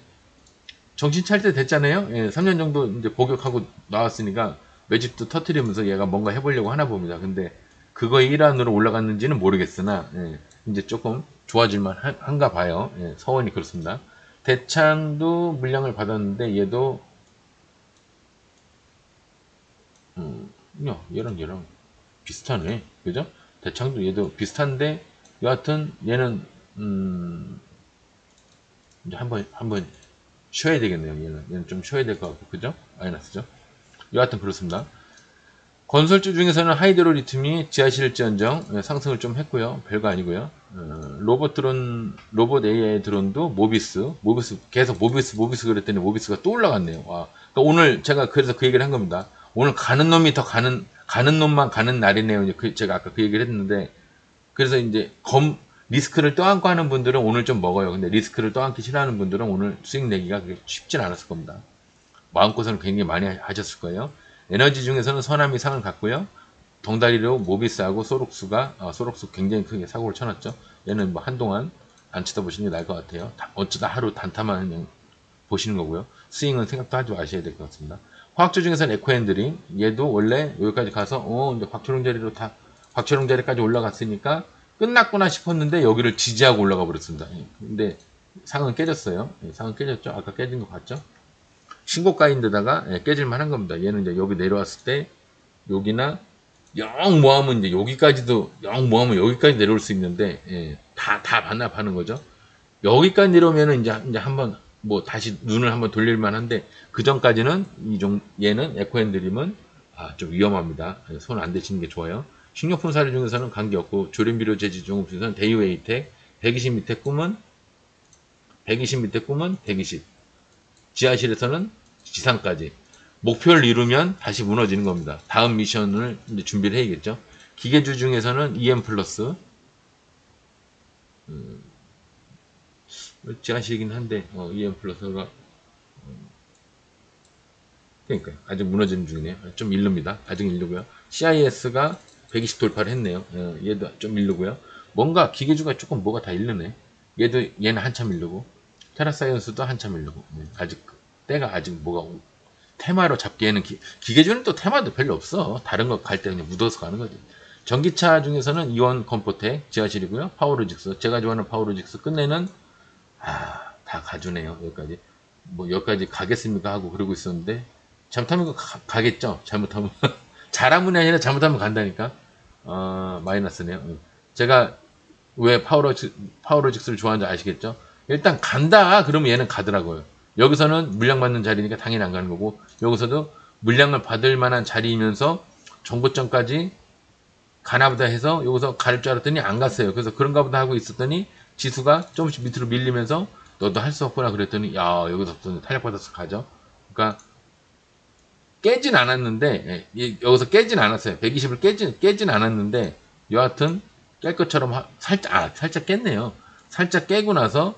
정신 차릴 때 됐잖아요. 예, 3년 정도 이제 복역하고 나왔으니까 매집도 터트리면서 얘가 뭔가 해보려고 하나 봅니다. 근데 그거의 일환으로 올라갔는지는 모르겠으나 예, 이제 조금 좋아질만 한가 봐요. 예, 서원이 그렇습니다. 대창도 물량을 받았는데 얘도 얘랑 비슷하네. 그죠? 대창도 얘도 비슷한데 여하튼 얘는 이제 한번 쉬어야 되겠네요. 얘는 좀 쉬어야 될 것 같고, 그죠? 마이너스죠. 여하튼 그렇습니다. 건설주 중에서는 하이드로리튬이 지하실지언정 상승을 좀 했고요. 별거 아니고요. 로봇 AI 드론도 모비스 계속 모비스 그랬더니 모비스가 또 올라갔네요. 와. 그러니까 오늘 제가 그래서 그 얘기를 한 겁니다. 오늘 가는 놈이 더 가는 놈만 가는 날이네요. 제가 아까 그 얘기를 했는데 그래서 이제 리스크를 떠안고 하는 분들은 오늘 좀 먹어요. 근데 리스크를 떠안기 싫어하는 분들은 오늘 수익 내기가 그렇게 쉽진 않았을 겁니다. 마음고생을 굉장히 많이 하셨을 거예요. 에너지 중에서는 서남이 상을 갖고요. 덩다리로 모비스하고 소록수 굉장히 크게 사고를 쳐놨죠. 얘는 뭐 한동안 안 쳐다보시는 게 나을 것 같아요. 어쩌다 하루 단타만 그냥 보시는 거고요. 스윙은 생각도 하지 마셔야 될 것 같습니다. 화학주 중에서는 에코핸들링 얘도 원래 여기까지 가서 이제 박초롱 자리까지 올라갔으니까 끝났구나 싶었는데 여기를 지지하고 올라가 버렸습니다. 근데 상은 깨졌어요. 상은 깨졌죠. 아까 깨진 거 봤죠? 신고가인데다가 깨질 만한 겁니다. 얘는 이제 여기 내려왔을 때 여기나 영 모하면 이제 여기까지 내려올 수 있는데 다 반납하는 거죠. 여기까지 내려오면은 이제 한번 뭐 다시 눈을 한번 돌릴 만한데 그 전까지는 얘는 에코핸드림은 좀 위험합니다. 손 안 대시는 게 좋아요. 식료품 사료 중에서는 관계없고 조림비료 재질 중에서는 데이웨이텍 120 밑에 꿈은 120. 지하실에서는 지상까지 목표를 이루면 다시 무너지는 겁니다. 다음 미션을 이제 준비를 해야겠죠. 기계주 중에서는 EM 플러스 지하실이긴 한데 EM 플러스가 그러니까 아직 무너지는 중이네요. 좀 일릅니다. 아직 일르고요. CIS가 120 돌파를 했네요. 얘도 좀 일르고요. 뭔가 기계주가 조금 뭐가 다 일르네. 얘는 한참 일르고 테라사이언스도 한참 일르고 아직 때가 아직 뭐가 테마로 잡기에는 기계주는 또 테마도 별로 없어. 다른 거 갈 때 그냥 묻어서 가는 거지. 전기차 중에서는 이원 컴포텍 지하실이고요. 파워로직스 제가 좋아하는 파워로직스 끝내는 다 가주네요. 여기까지 뭐 여기까지 가겠습니까 하고 그러고 있었는데 잘못하면 이거 가겠죠. 잘못하면 잘하면 아니라 잘못하면 간다니까. 마이너스네요. 제가 왜 파워로직스를 좋아하는지 아시겠죠? 일단 간다 그러면 얘는 가더라고요. 여기서는 물량 받는 자리니까 당연히 안 가는 거고 여기서도 물량을 받을 만한 자리이면서 정고점까지 가나보다 해서 여기서 갈 줄 알았더니 안 갔어요. 그래서 그런가 보다 하고 있었더니 지수가 조금씩 밑으로 밀리면서 너도 할 수 없구나 그랬더니 여기서부터 탄력받아서 가죠. 그러니까 깨진 않았는데 여기서 깨진 않았어요. 120을 깨진 않았는데 여하튼 깰 것처럼 살짝 깼네요. 살짝 깨고 나서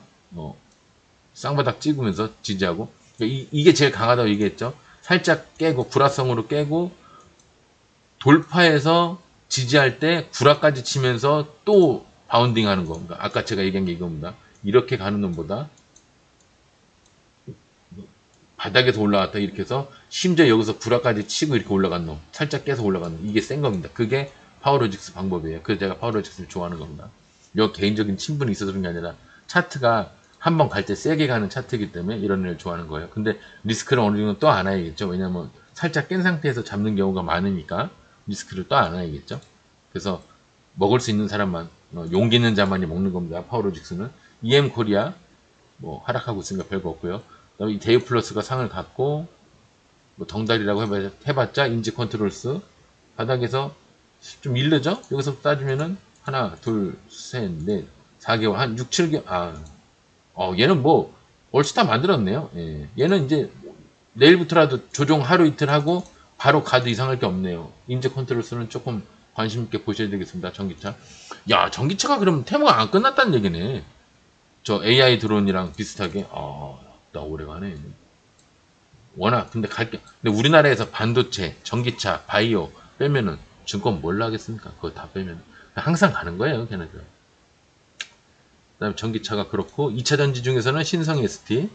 쌍바닥 찍으면서 지지하고 이게 제일 강하다고 얘기했죠. 살짝 깨고 구라성으로 깨고 돌파해서 지지할 때 구라까지 치면서 또 바운딩 하는 거. 그러니까 아까 제가 얘기한 게 이겁니다. 이렇게 가는 놈보다 바닥에서 올라갔다 이렇게 해서 심지어 여기서 구라까지 치고 이렇게 올라간 놈 살짝 깨서 올라간 놈 이게 센 겁니다. 그게 파워로직스 방법이에요. 그래서 제가 파워로직스를 좋아하는 겁니다. 요 개인적인 친분이 있어서 그런 게 아니라 차트가 한번 갈 때 세게 가는 차트이기 때문에 이런 애를 좋아하는 거예요. 근데 리스크를 어느 정도 또 안아야겠죠. 왜냐면 살짝 깬 상태에서 잡는 경우가 많으니까 리스크를 또 안아야겠죠. 그래서 먹을 수 있는 사람만 용기 있는 자만이 먹는 겁니다. 파워로직스는 EM 코리아 뭐 하락하고 있으니까 별거 없고요. 그다음에 이 데이플러스가 상을 갖고 뭐 덩달이라고 해봤자 인지 컨트롤스 바닥에서 좀 일르죠? 여기서 따지면은 하나, 둘, 셋, 넷, 4개월, 한 6, 7개월. 얘는 뭐 올스타 만들었네요. 예. 얘는 이제 내일부터라도 조종 하루 이틀 하고 바로 가도 이상할 게 없네요. 인재 컨트롤스는 조금 관심 있게 보셔야 되겠습니다. 전기차. 야, 전기차가 그럼 테마가 안 끝났다는 얘기네. 저 AI 드론이랑 비슷하게. 나 오래가네. 워낙 근데 근데 우리나라에서 반도체, 전기차, 바이오 빼면은 증권 뭘 하겠습니까? 그거 다 빼면 항상 가는 거예요, 걔네들. 그다음에 전기차가 그렇고 2차 전지 중에서는 신성 ST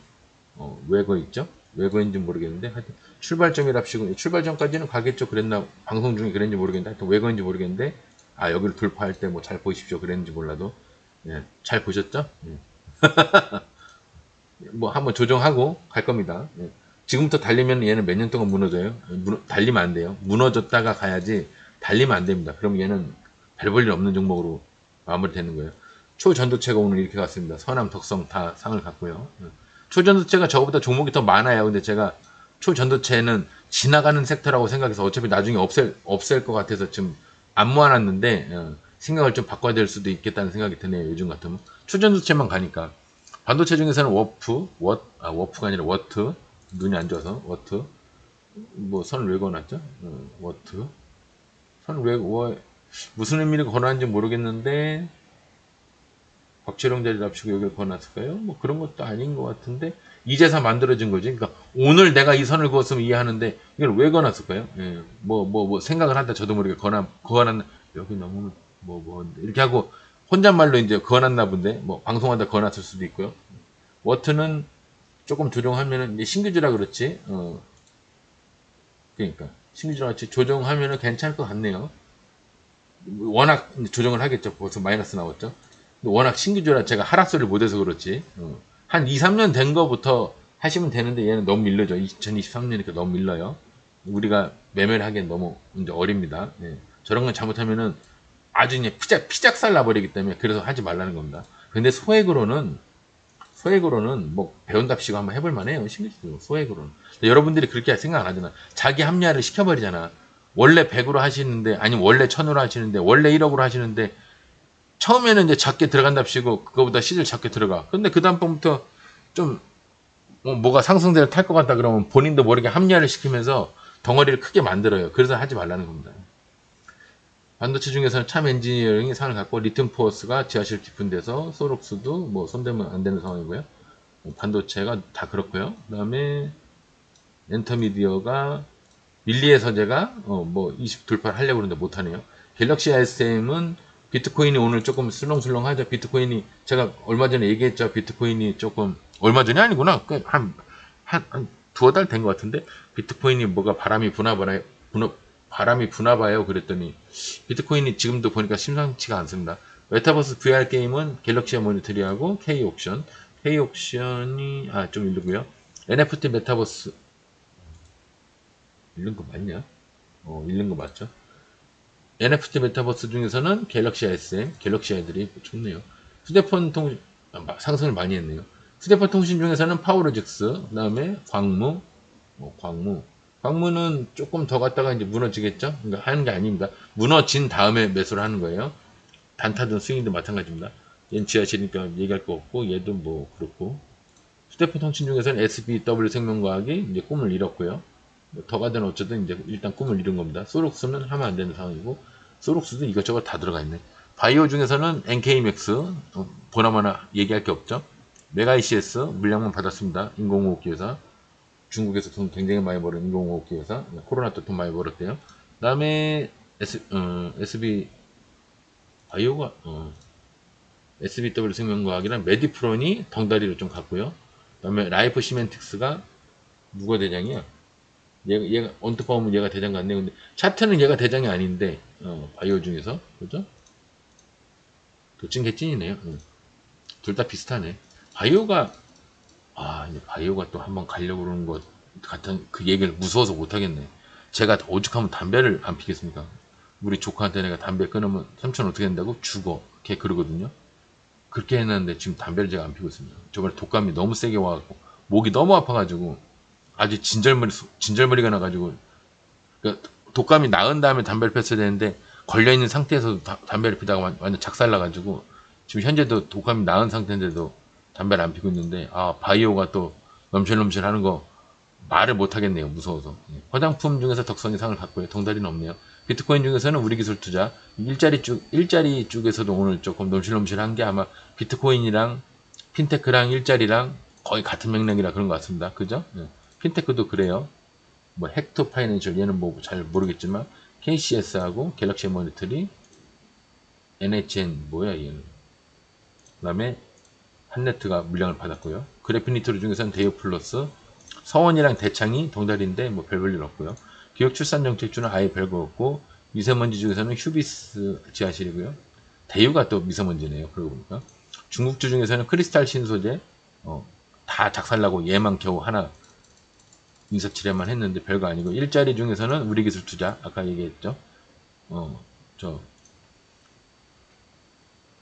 외거 있죠? 외거인지 모르겠는데 하여튼 출발점이랍시고 출발점까지는 가겠죠. 그랬나 방송 중에 그랬는지 모르겠는데 하여튼 외거인지 모르겠는데 여기를 돌파할 때 뭐 잘 보십시오 그랬는지 몰라도 예, 잘 보셨죠? 예. 뭐 한번 조정하고 갈 겁니다. 예. 지금부터 달리면 얘는 몇 년 동안 무너져요. 달리면 안 돼요. 무너졌다가 가야지 달리면 안 됩니다. 그럼 얘는 별 볼 일 없는 종목으로 마무리되는 거예요. 초전도체가 오늘 이렇게 갔습니다. 선암, 덕성 다 상을 갔고요. 예. 초전도체가 저보다 종목이 더 많아요. 근데 제가 초전도체는 지나가는 섹터라고 생각해서 어차피 나중에 없앨 것 같아서 지금 안 모아놨는데 생각을 좀 바꿔야 될 수도 있겠다는 생각이 드네요. 요즘 같으면 초전도체만 가니까 반도체 중에서는 워프가 아니라 워트 눈이 안 좋아서 워트 뭐 선을 왜 그어놨죠? 워트 선을 무슨 의미를 걸어놨는지 모르겠는데 박철용 자리 잡시고 여기를 그어놨을까요? 뭐 그런 것도 아닌 것 같은데 이제서 만들어진 거지. 그러니까 오늘 내가 이 선을 그었으면 이해하는데 이걸 왜 그어놨을까요? 예, 뭐 생각을 한다 저도 모르게 그어놨 여기 너무 이렇게 하고 혼잣말로 이제 그어놨나 본데 뭐 방송하다 그어놨을 수도 있고요. 워트는 조금 조정하면은 이제 신규주라 그렇지. 그러니까 신규주라 같이 조정하면은 괜찮을 것 같네요. 워낙 조정을 하겠죠. 벌써 마이너스 나왔죠. 워낙 신규주라 제가 하락소리를 못해서 그렇지. 한 2, 3년 된 거부터 하시면 되는데 얘는 너무 밀려죠. 2023년이니까 너무 밀려요. 우리가 매매를 하기엔 너무 이제 어립니다. 예. 저런 건 잘못하면은 아주 그냥 피작살 나버리기 때문에 그래서 하지 말라는 겁니다. 근데 소액으로는 뭐 배운답시고 한번 해볼 만해요. 신기해요. 소액으로는. 여러분들이 그렇게 생각 안 하잖아. 자기 합리화를 시켜버리잖아. 원래 100으로 하시는데 아니면 원래 1000으로 하시는데 원래 1억으로 하시는데 처음에는 이제 작게 들어간답시고 그거보다 시들 작게 들어가. 근데 그 다음번부터 좀 뭐가 상승세를 탈 것 같다 그러면 본인도 모르게 합리화를 시키면서 덩어리를 크게 만들어요. 그래서 하지 말라는 겁니다. 반도체 중에서는 참 엔지니어링이 상을 갖고 리튬 포어스가 지하실 깊은 데서 소록스도 뭐 손대면 안 되는 상황이고요. 반도체가 다 그렇고요. 그 다음에 엔터미디어가 밀리의 서재가 뭐 20 돌파를 하려고 그러는데 못하네요. 갤럭시 SM 은 비트코인이 오늘 조금 술렁술렁하죠. 비트코인이 제가 얼마 전에 얘기했죠. 비트코인이 조금 얼마 전이 아니구나. 한 두어 달 된 것 같은데 비트코인이 뭐가 바람이 부나 봐요. 그랬더니 비트코인이 지금도 보니까 심상치가 않습니다. 메타버스 VR 게임은 갤럭시 모니터리하고 K옥션이 좀 이르고요. NFT 메타버스 잃는 거 맞냐? 잃는 거 맞죠? NFT 메타버스 중에서는 갤럭시 SM, 갤럭시 애들이 좋네요. 휴대폰 통신, 상승을 많이 했네요. 휴대폰 통신 중에서는 파워로직스, 그 다음에 광무는 조금 더 갔다가 이제 무너지겠죠? 그러니까 하는 게 아닙니다. 무너진 다음에 매수를 하는 거예요. 단타든 스윙이든 마찬가지입니다. 얘는 지하실이니까 얘기할 거 없고, 얘도 뭐 그렇고. 휴대폰 통신 중에서는 SBW 생명과학이 이제 꿈을 잃었고요. 더 가든 어쩌든 이제 일단 꿈을 이룬 겁니다. 소록스는 하면 안 되는 상황이고 소록스도 이것저것 다 들어가 있네. 바이오 중에서는 NK맥스 보나마나 얘기할 게 없죠. 메가 ECS 물량만 받았습니다. 인공호흡기 회사 중국에서 돈 굉장히 많이 벌은 인공호흡기 회사 코로나 때 돈 많이 벌었대요. 그 다음에 SB 바이오가 SBW 생명과학이랑 메디프론이 덩다리로 좀 갔고요. 그 다음에 라이프 시멘틱스가 누가 대장이야? 얘가 언뜻 보면 얘가 대장 같네. 근데 차트는 얘가 대장이 아닌데 바이오 중에서 그죠? 도찐 개찐이네요. 둘 다 비슷하네. 바이오가 이제 바이오가 또 한번 가려고 그러는 것 같은 그 얘기를 무서워서 못 하겠네. 제가 오죽하면 담배를 안 피겠습니까? 우리 조카한테 내가 담배 끊으면 삼촌 어떻게 된다고? 죽어. 걔 그러거든요. 그렇게 했는데 지금 담배를 제가 안 피고 있습니다. 저번에 독감이 너무 세게 와갖고 목이 너무 아파가지고 아주 진절머리가 나가지고 그러니까 독감이 나은 다음에 담배를 폈어야 되는데 걸려있는 상태에서도 담배를 피다가 완전 작살나가지고 지금 현재도 독감이 나은 상태인데도 담배를 안 피고 있는데, 아, 바이오가 또 넘실넘실 하는 거 말을 못하겠네요. 무서워서. 화장품 중에서 덕선이 상을 갖고요. 덩다리는 없네요. 비트코인 중에서는 우리 기술 투자 일자리 쪽에서도 오늘 조금 넘실넘실한 게 아마 비트코인이랑 핀테크랑 일자리랑 거의 같은 맥락이라 그런 것 같습니다. 그죠? 핀테크도 그래요. 뭐 헥토 파이낸셜 얘는 뭐 잘 모르겠지만 KCS하고 갤럭시 모니터리, NHN 뭐야 얘는. 그다음에 한네트가 물량을 받았고요. 그래피니트로 중에서는 데이오 플러스, 서원이랑 대창이 동달인데 뭐 별 볼 일 없고요. 기업 출산 정책주는 아예 별거 없고, 미세먼지 중에서는 휴비스 지하실이고요. 대유가 또 미세먼지네요. 그러고 보니까 중국주 중에서는 크리스탈 신소재 다 작살나고 얘만 겨우 하나 인사치레만 했는데 별거 아니고, 일자리 중에서는 우리기술 투자 아까 얘기했죠. 저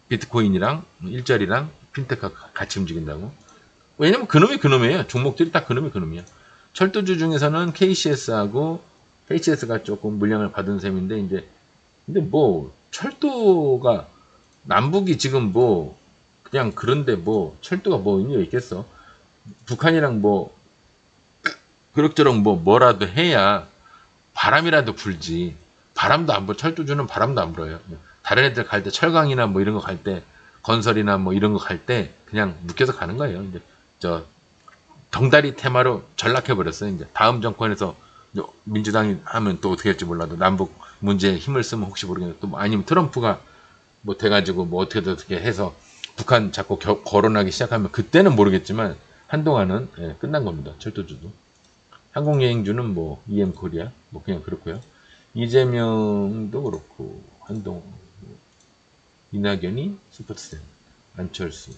비트코인이랑 일자리랑 핀테크가 같이 움직인다고. 왜냐면 그놈이 그놈이에요. 종목들이 다 그놈이 그놈이야. 철도주 중에서는 KCS하고 KCS가 조금 물량을 받은 셈인데, 이제 근데 뭐 철도가 남북이 지금 뭐 그냥 그런데 뭐 철도가 뭐 의미가 있겠어. 북한이랑 뭐 그럭저럭 뭐라도 해야 바람이라도 불지. 바람도 안 불, 철도주는 바람도 안 불어요. 다른 애들 갈 때 철강이나 뭐 이런 거 갈 때, 건설이나 뭐 이런 거 갈 때 그냥 묶여서 가는 거예요. 이제 저 덩다리 테마로 전락해버렸어요. 이제 다음 정권에서 민주당이 하면 또 어떻게 할지 몰라도 남북 문제에 힘을 쓰면 혹시 모르겠는데, 또 아니면 트럼프가 뭐 돼가지고 뭐 어떻게 해서 북한 자꾸 거론하기 시작하면 그때는 모르겠지만 한동안은 끝난 겁니다. 철도주도. 항공여행주는 뭐 EM코리아 뭐 그냥 그렇고요. 이재명도 그렇고 한동훈, 이낙연이 스포츠센, 안철수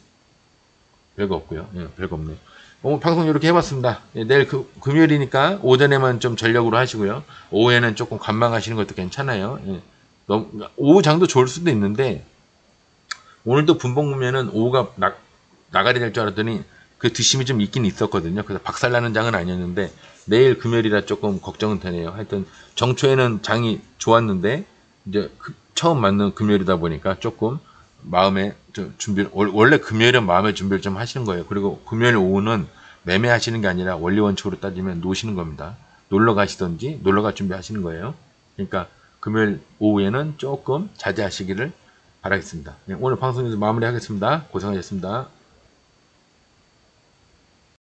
별거 없고요. 별거 없네요. 오늘 방송 이렇게 해봤습니다. 내일 금요일이니까 오전에만 좀 전력으로 하시고요. 오후에는 조금 관망하시는 것도 괜찮아요. 오후 장도 좋을 수도 있는데, 오늘도 분봉 보면은 오후가 나가리 될 줄 알았더니 그 뒷심이 좀 있긴 있었거든요. 그래서 박살나는 장은 아니었는데 내일 금요일이라 조금 걱정은 되네요. 하여튼 정초에는 장이 좋았는데 이제 처음 맞는 금요일이다 보니까 조금 마음에 준비, 원래 금요일은 마음의 준비를 좀 하시는 거예요. 그리고 금요일 오후는 매매하시는 게 아니라 원리 원칙으로 따지면 노시는 겁니다. 놀러 가시던지 놀러 갈 준비 하시는 거예요. 그러니까 금요일 오후에는 조금 자제하시기를 바라겠습니다. 오늘 방송에서 마무리하겠습니다. 고생하셨습니다.